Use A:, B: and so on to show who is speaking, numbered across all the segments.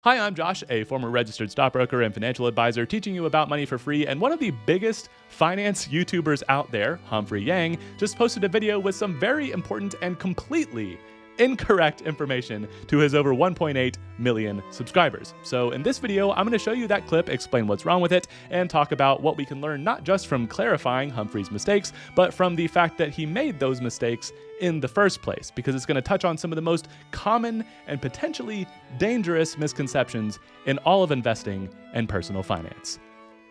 A: Hi, I'm Josh, a former registered stockbroker and financial advisor teaching you about money for free, and one of the biggest finance YouTubers out there, Humphrey Yang, just posted a video with some very important and completely incorrect information to his over 1.8 million subscribers. So in this video, I'm going to show you that clip, explain what's wrong with it, and talk about what we can learn not just from clarifying Humphrey's mistakes, but from the fact that he made those mistakes in the first place, because it's going to touch on some of the most common and potentially dangerous misconceptions in all of investing and personal finance.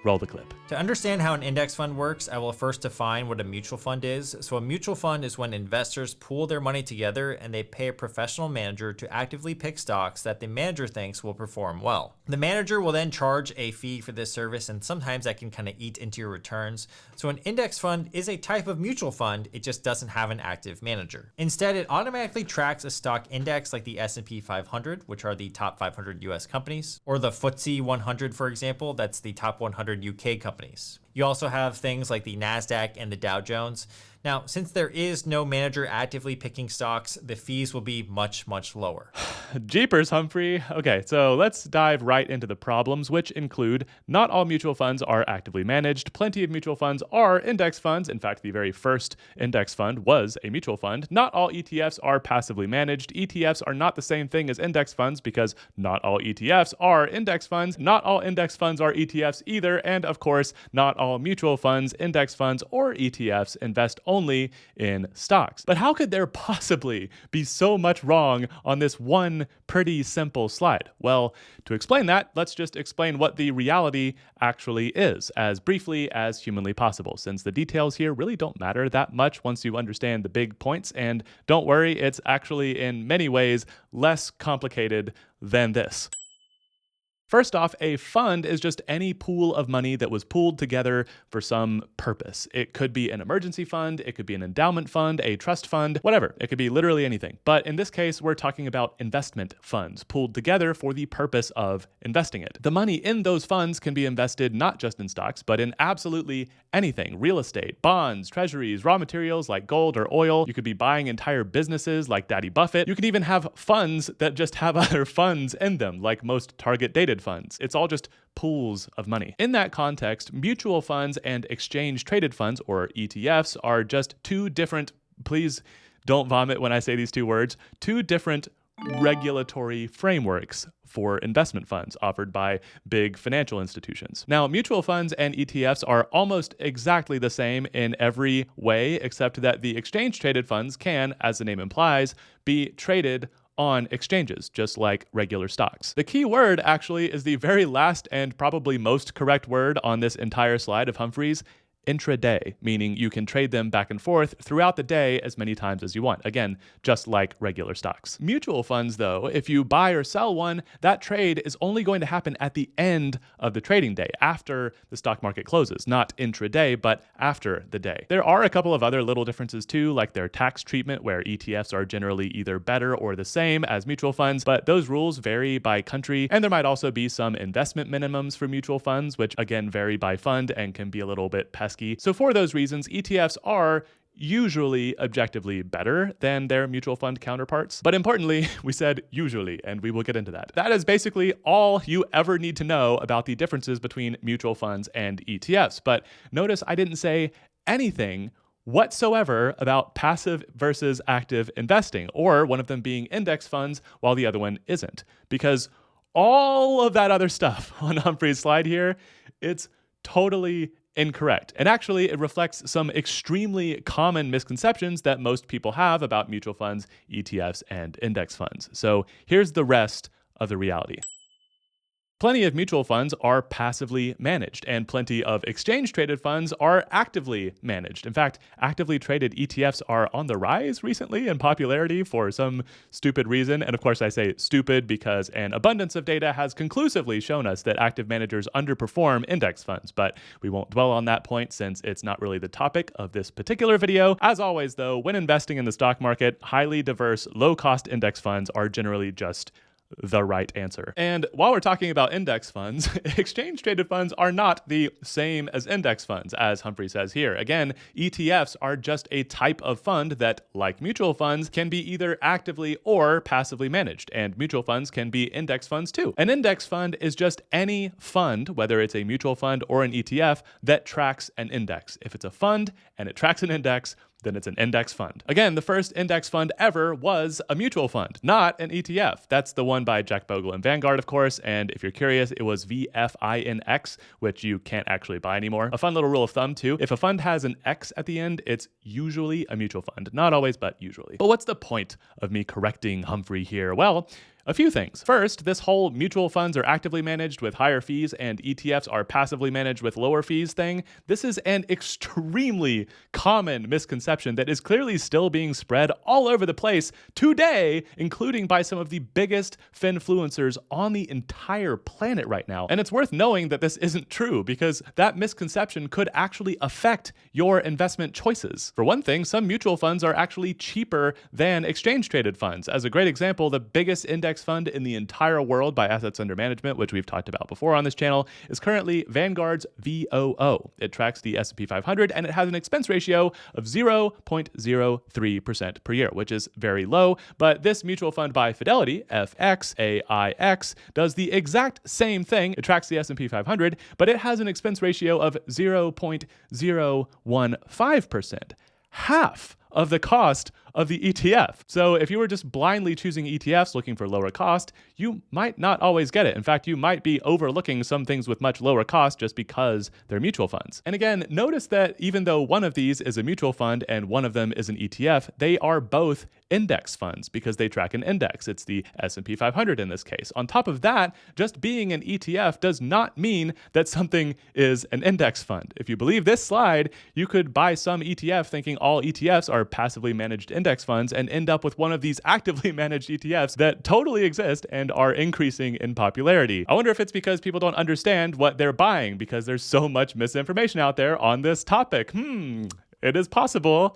A: Roll the clip.
B: To understand how an index fund works, I will first define what a mutual fund is. So a mutual fund is when investors pool their money together and they pay a professional manager to actively pick stocks that the manager thinks will perform well. The manager will then charge a fee for this service, and sometimes that can kind of eat into your returns. So an index fund is a type of mutual fund, it just doesn't have an active manager. Instead, it automatically tracks a stock index like the S&P 500, which are the top 500 US companies, or the FTSE 100, for example, that's the top 100 UK companies. You also have things like the NASDAQ and the Dow Jones. Now, since there is no manager actively picking stocks, the fees will be much, much lower.
A: Jeepers, Humphrey. Okay, so let's dive right into the problems, which include not all mutual funds are actively managed. Plenty of mutual funds are index funds. In fact, the very first index fund was a mutual fund. Not all ETFs are passively managed. ETFs are not the same thing as index funds because not all ETFs are index funds. Not all index funds are ETFs either. And of course, not all mutual funds, index funds, or ETFs invest only in stocks. But how could there possibly be so much wrong on this one pretty simple slide? Well, to explain that, let's just explain what the reality actually is as briefly as humanly possible, since the details here really don't matter that much once you understand the big points. And don't worry, it's actually in many ways less complicated than this. First off, a fund is just any pool of money that was pooled together for some purpose. It could be an emergency fund, it could be an endowment fund, a trust fund, whatever. It could be literally anything. But in this case, we're talking about investment funds pooled together for the purpose of investing it. The money in those funds can be invested not just in stocks, but in absolutely anything: real estate, bonds, treasuries, raw materials like gold or oil. You could be buying entire businesses like Daddy Buffett. You could even have funds that just have other funds in them, like most target dated funds. It's all just pools of money. In that context, mutual funds and exchange traded funds, or ETFs, are just two different, please don't vomit when I say these two words, two different regulatory frameworks for investment funds offered by big financial institutions. Now, mutual funds and ETFs are almost exactly the same in every way, except that the exchange traded funds can, as the name implies, be traded on exchanges, just like regular stocks. The key word actually is the very last and probably most correct word on this entire slide of Humphrey's: intraday, meaning you can trade them back and forth throughout the day as many times as you want. Again, just like regular stocks. Mutual funds, though, if you buy or sell one, that trade is only going to happen at the end of the trading day, after the stock market closes, not intraday, but after the day. There are a couple of other little differences too, like their tax treatment, where ETFs are generally either better or the same as mutual funds, but those rules vary by country, and there might also be some investment minimums for mutual funds, which again vary by fund and can be a little bit pesky. So for those reasons, ETFs are usually objectively better than their mutual fund counterparts. But importantly, we said usually, and we will get into that. That is basically all you ever need to know about the differences between mutual funds and ETFs. But notice I didn't say anything whatsoever about passive versus active investing, or one of them being index funds while the other one isn't. Because all of that other stuff on Humphrey's slide here, it's totally incorrect. And actually, it reflects some extremely common misconceptions that most people have about mutual funds, ETFs, and index funds. So here's the rest of the reality. Plenty of mutual funds are passively managed, and plenty of exchange-traded funds are actively managed. In fact, actively traded ETFs are on the rise recently in popularity for some stupid reason. And of course, I say stupid because an abundance of data has conclusively shown us that active managers underperform index funds. But we won't dwell on that point since it's not really the topic of this particular video. As always, though, when investing in the stock market, highly diverse, low-cost index funds are generally just the right answer. And while we're talking about index funds, exchange traded funds are not the same as index funds, as Humphrey says here. Again, ETFs are just a type of fund that, like mutual funds, can be either actively or passively managed, and mutual funds can be index funds too. An index fund is just any fund, whether it's a mutual fund or an ETF, that tracks an index. If it's a fund and it tracks an index, then it's an index fund. Again, the first index fund ever was a mutual fund, not an ETF. That's the one by Jack Bogle and Vanguard, of course, and if you're curious, it was VFINX, which you can't actually buy anymore. A fun little rule of thumb too, if a fund has an X at the end, it's usually a mutual fund. Not always, but usually. But what's the point of me correcting Humphrey here? Well, a few things. First, this whole mutual funds are actively managed with higher fees and ETFs are passively managed with lower fees thing. This is an extremely common misconception that is clearly still being spread all over the place today, including by some of the biggest finfluencers on the entire planet right now. And it's worth knowing that this isn't true because that misconception could actually affect your investment choices. For one thing, some mutual funds are actually cheaper than exchange traded funds. As a great example, the biggest index fund in the entire world by assets under management, which we've talked about before on this channel, is currently Vanguard's VOO. It tracks the S&P 500 and it has an expense ratio of 0.03% per year, which is very low. But this mutual fund by Fidelity, FXAIX, does the exact same thing. It tracks the S&P 500, but it has an expense ratio of 0.015%, half of the cost of the ETF. So if you were just blindly choosing ETFs looking for lower cost, you might not always get it. In fact, you might be overlooking some things with much lower cost just because they're mutual funds. And again, notice that even though one of these is a mutual fund and one of them is an ETF, they are both index funds because they track an index. It's the S&P 500 in this case. On top of that, just being an ETF does not mean that something is an index fund. If you believe this slide, you could buy some ETF thinking all ETFs are passively managed index funds and end up with one of these actively managed ETFs that totally exist and are increasing in popularity. I wonder if it's because people don't understand what they're buying because there's so much misinformation out there on this topic. It is possible.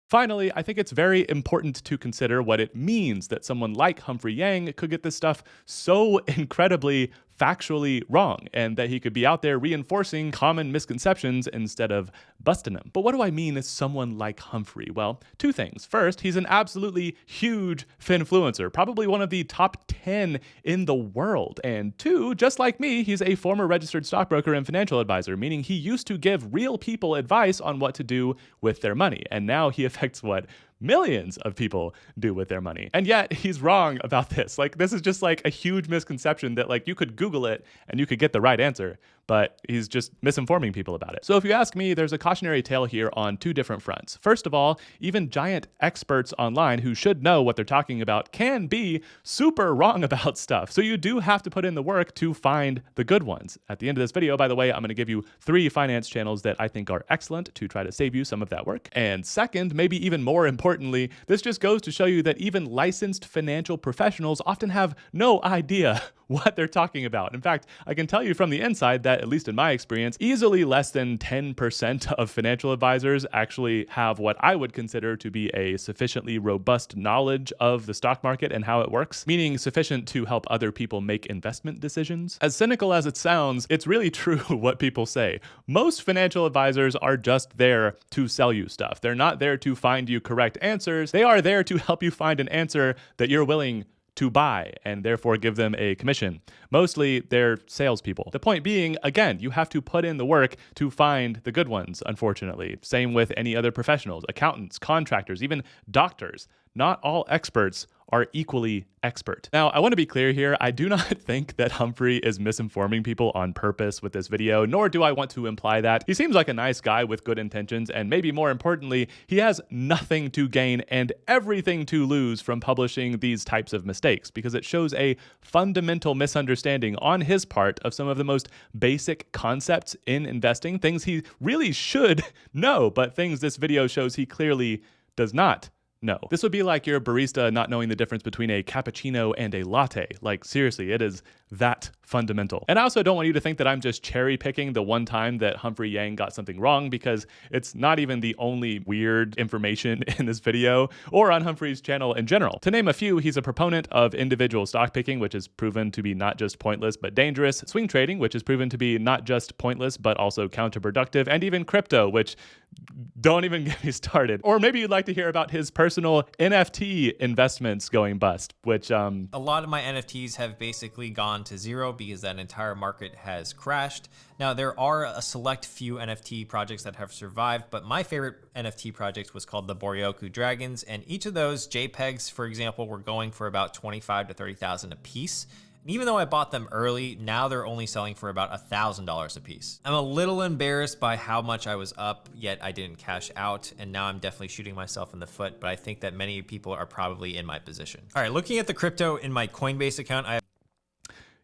A: Finally, I think it's very important to consider what it means that someone like Humphrey Yang could get this stuff so incredibly factually wrong, and that he could be out there reinforcing common misconceptions instead of busting them. But what do I mean as someone like Humphrey? Well, two things. First, he's an absolutely huge finfluencer, probably one of the top 10 in the world. And two, just like me, he's a former registered stockbroker and financial advisor, meaning he used to give real people advice on what to do with their money. And now he affects what millions of people do with their money. And yet he's wrong about this. Like, this is just like a huge misconception that like you could Google it and you could get the right answer, but he's just misinforming people about it. So if you ask me, there's a cautionary tale here on two different fronts. First of all, even giant experts online who should know what they're talking about can be super wrong about stuff. So you do have to put in the work to find the good ones. At the end of this video, by the way, I'm going to give you 3 finance channels that I think are excellent to try to save you some of that work. And second, maybe even more importantly, this just goes to show you that even licensed financial professionals often have no idea what they're talking about. In fact, I can tell you from the inside that, at least in my experience, easily less than 10% of financial advisors actually have what I would consider to be a sufficiently robust knowledge of the stock market and how it works, meaning sufficient to help other people make investment decisions. As cynical as it sounds, it's really true what people say. Most financial advisors are just there to sell you stuff. They're not there to find you correct answers. They are there to help you find an answer that you're willing to buy and therefore give them a commission. Mostly they're salespeople. The point being, again, you have to put in the work to find the good ones, unfortunately. Same with any other professionals, accountants, contractors, even doctors. Not all experts are equally expert. Now, I want to be clear here. I do not think that Humphrey is misinforming people on purpose with this video, nor do I want to imply that. He seems like a nice guy with good intentions, and maybe more importantly, he has nothing to gain and everything to lose from publishing these types of mistakes, because it shows a fundamental misunderstanding on his part of some of the most basic concepts in investing, things he really should know, but things this video shows he clearly does not. No. This would be like your barista not knowing the difference between a cappuccino and a latte. Like, seriously, it is that fundamental. And I also don't want you to think that I'm just cherry picking the one time that Humphrey Yang got something wrong, because it's not even the only weird information in this video or on Humphrey's channel in general. To name a few, he's a proponent of individual stock picking, which is proven to be not just pointless but dangerous, swing trading, which is proven to be not just pointless but also counterproductive, and even crypto, which don't even get me started. Or maybe you'd like to hear about his personal NFT investments going bust, which
B: a lot of my NFTs have basically gone to zero because that entire market has crashed. Now, there are a select few NFT projects that have survived, but my favorite NFT project was called the Boryoku Dragons, and each of those JPEGs, for example, were going for about 25 to 30,000 a piece. And even though I bought them early, now they're only selling for about $1,000 a piece. I'm a little embarrassed by how much I was up, yet I didn't cash out, and now I'm definitely shooting myself in the foot, but I think that many people are probably in my position. All right, looking at the crypto in my Coinbase account,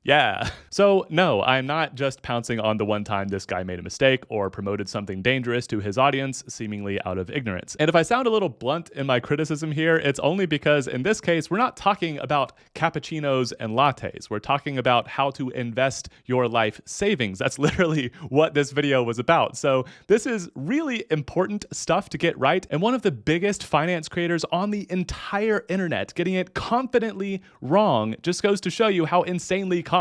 A: yeah. So no, I'm not just pouncing on the one time this guy made a mistake or promoted something dangerous to his audience, seemingly out of ignorance. And if I sound a little blunt in my criticism here, it's only because in this case, we're not talking about cappuccinos and lattes. We're talking about how to invest your life savings. That's literally what this video was about. So this is really important stuff to get right. And one of the biggest finance creators on the entire internet getting it confidently wrong just goes to show you how insanely common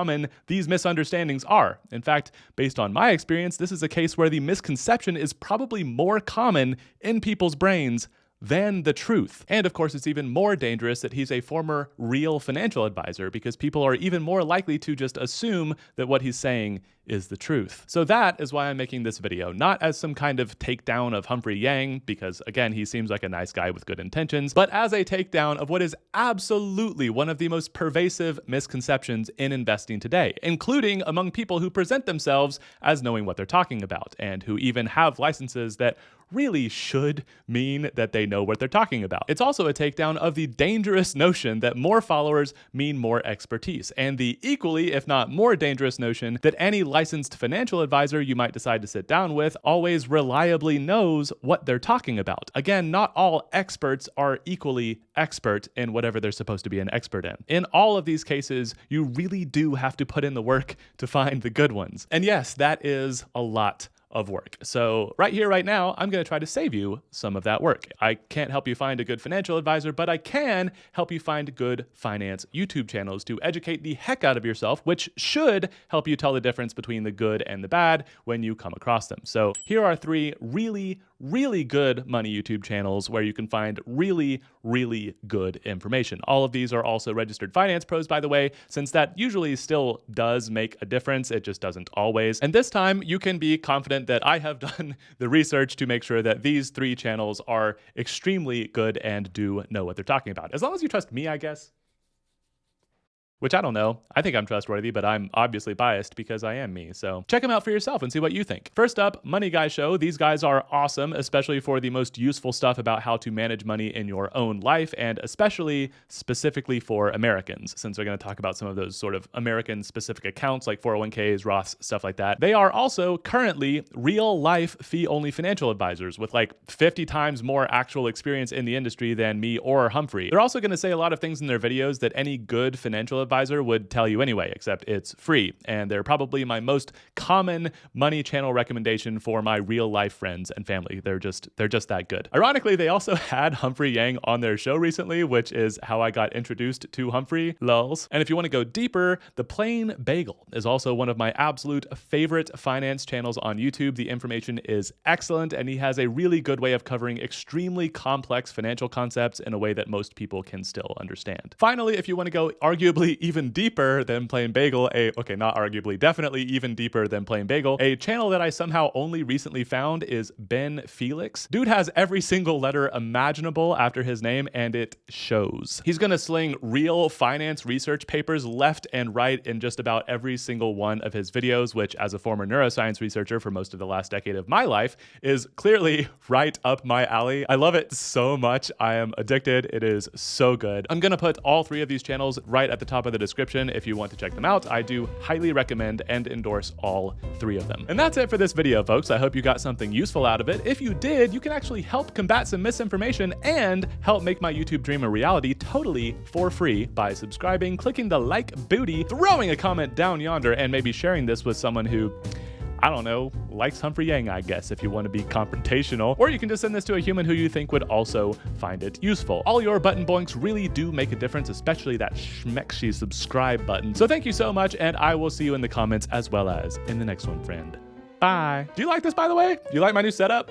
A: these misunderstandings are. In fact, based on my experience, this is a case where the misconception is probably more common in people's brains than the truth. And of course, it's even more dangerous that he's a former real financial advisor, because people are even more likely to just assume that what he's saying is the truth. So that is why I'm making this video, not as some kind of takedown of Humphrey Yang, because again, he seems like a nice guy with good intentions, but as a takedown of what is absolutely one of the most pervasive misconceptions in investing today, including among people who present themselves as knowing what they're talking about, and who even have licenses that really should mean that they know what they're talking about. It's also a takedown of the dangerous notion that more followers mean more expertise, and the equally, if not more dangerous notion that any licensed financial advisor you might decide to sit down with always reliably knows what they're talking about. Again, not all experts are equally expert in whatever they're supposed to be an expert in. In all of these cases, you really do have to put in the work to find the good ones. And yes, that is a lot of work. So right here, right now, I'm going to try to save you some of that work. I can't help you find a good financial advisor, but I can help you find good finance YouTube channels to educate the heck out of yourself, which should help you tell the difference between the good and the bad when you come across them. So here are three really good money YouTube channels where you can find really good information. All of these are also registered finance pros, by the way, since that usually still does make a difference. It just doesn't always. And this time you can be confident that I have done the research to make sure that these three channels are extremely good and do know what they're talking about. As long as you trust me, I guess. Which I don't know. I think I'm trustworthy, but I'm obviously biased because I am me. So check them out for yourself and see what you think. First up, Money Guy Show. These guys are awesome, especially for the most useful stuff about how to manage money in your own life, and especially specifically for Americans, since they're going to talk about some of those sort of American specific accounts like 401ks, Roths, stuff like that. They are also currently real life fee-only financial advisors with like 50 times more actual experience in the industry than me or Humphrey. They're also going to say a lot of things in their videos that any good financial advisor would tell you anyway, except it's free. And they're probably my most common money channel recommendation for my real life friends and family. They're just that good. Ironically, they also had Humphrey Yang on their show recently, which is how I got introduced to Humphrey, lulz. And if you want to go deeper, The Plain Bagel is also one of my absolute favorite finance channels on YouTube. The information is excellent, and he has a really good way of covering extremely complex financial concepts in a way that most people can still understand. Finally, if you want to go arguably even deeper than Plain Bagel, not arguably, definitely even deeper than Plain Bagel, a channel that I somehow only recently found is Ben Felix. Dude has every single letter imaginable after his name, and it shows. He's gonna sling real finance research papers left and right in just about every single one of his videos, which as a former neuroscience researcher for most of the last decade of my life is clearly right up my alley. I love it so much. I am addicted. It is so good. I'm gonna put all three of these channels right at the top top of the description if you want to check them out. I do highly recommend and endorse all 3 of them. And that's it for this video, folks. I hope you got something useful out of it. If you did, you can actually help combat some misinformation and help make my YouTube dream a reality totally for free by subscribing, clicking the like booty, throwing a comment down yonder, and maybe sharing this with someone who, I don't know, likes Humphrey Yang, I guess, if you want to be confrontational. Or you can just send this to a human who you think would also find it useful. All your button boinks really do make a difference, especially that schmexy subscribe button. So thank you so much, and I will see you in the comments as well as in the next one, friend. Bye. Do you like this, by the way? Do you like my new setup?